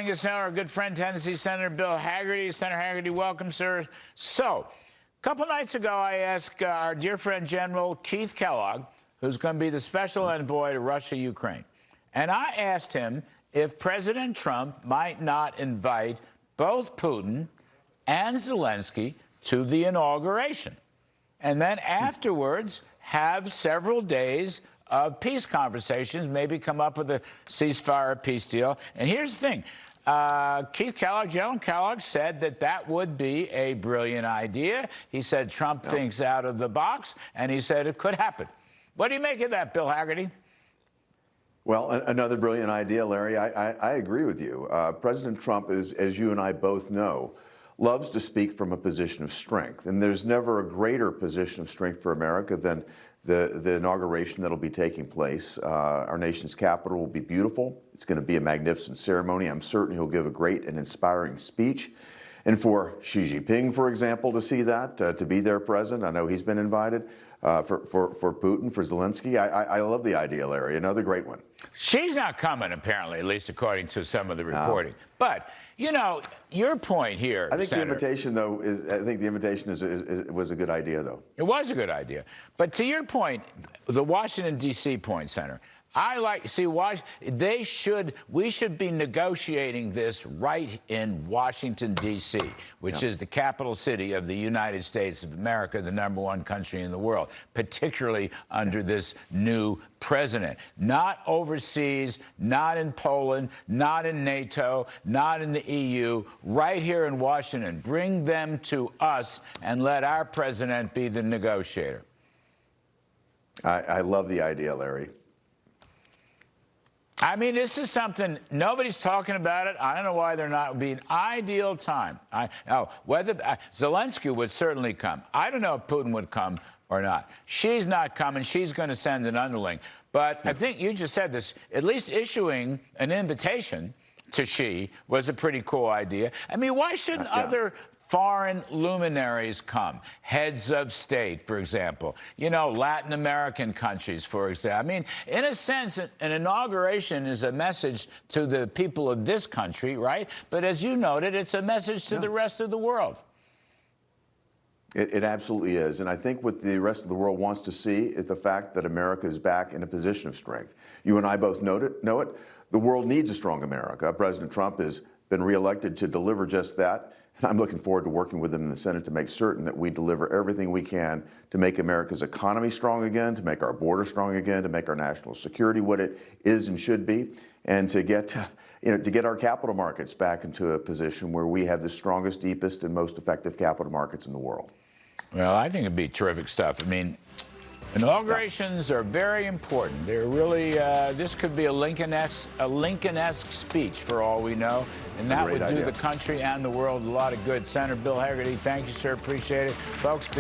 joining us now, our good friend, Tennessee Senator Bill Hagerty. Senator Hagerty, welcome, sir. So, a couple nights ago, I asked our dear friend, General Keith Kellogg, who's going to be the special envoy to Russia-Ukraine, and I asked him if President Trump might not invite both Putin and Zelensky to the inauguration, and then afterwards have several days of peace conversations, maybe come up with a ceasefire peace deal. And here's the thing. Keith Kellogg, General Kellogg, said that that would be a brilliant idea. He said Trump thinks out of the box, and he said it could happen. What do you make of that, Bill Hagerty? Well, another brilliant idea, Larry. I agree with you. President Trump, as you and I both know, loves to speak from a position of strength. And there's never a greater position of strength for America than the inauguration that'll be taking place. Our nation's capital will be beautiful. It's going to be a magnificent ceremony. I'm certain he'll give a great and inspiring speech. And for Xi Jinping, for example, to see that, to be there present, I know he's been invited. For Putin, for Zelensky, I love the idea, Larry. Another great one. She's not coming, apparently, at least according to some of the reporting. No. But, you know, your point here, I think Senator, the invitation, though, was a good idea, though. It was a good idea. But to your point, the Washington, D.C. point, Senator, we should be negotiating this right in Washington, D.C., which is the capital city of the United States of America, the #1 country in the world, particularly under this new president. Not overseas, not in Poland, not in NATO, not in the EU, right here in Washington. Bring them to us and let our president be the negotiator. I love the idea, Larry. I mean, this is something nobody's talking about it. I don't know why they're not. It would be an ideal time. Zelensky would certainly come. I don't know if Putin would come or not. She's not coming. She's going to send an underling. But I think you just said this. At least issuing an invitation to Xi was a pretty cool idea. I mean, why shouldn't other foreign luminaries come? Heads of state, for example. You know, Latin American countries, for example. I mean, in a sense, an inauguration is a message to the people of this country, right? But as you noted, it's a message to the rest of the world. It absolutely is. And I think what the rest of the world wants to see is the fact that America is back in a position of strength. You and I both know it. The world needs a strong America. President Trump has been reelected to deliver just that. And I'm looking forward to working with him in the Senate to make certain that we deliver everything we can to make America's economy strong again, to make our border strong again, to make our national security what it is and should be, and to get our capital markets back into a position where we have the strongest, deepest, and most effective capital markets in the world. Well, I think it'd be terrific stuff. I mean, inaugurations are very important. They're really, this could be a Lincoln-esque speech for all we know, and that would do the country and the world a lot of good. Senator Bill Hagerty, thank you, sir. Appreciate it. Folks.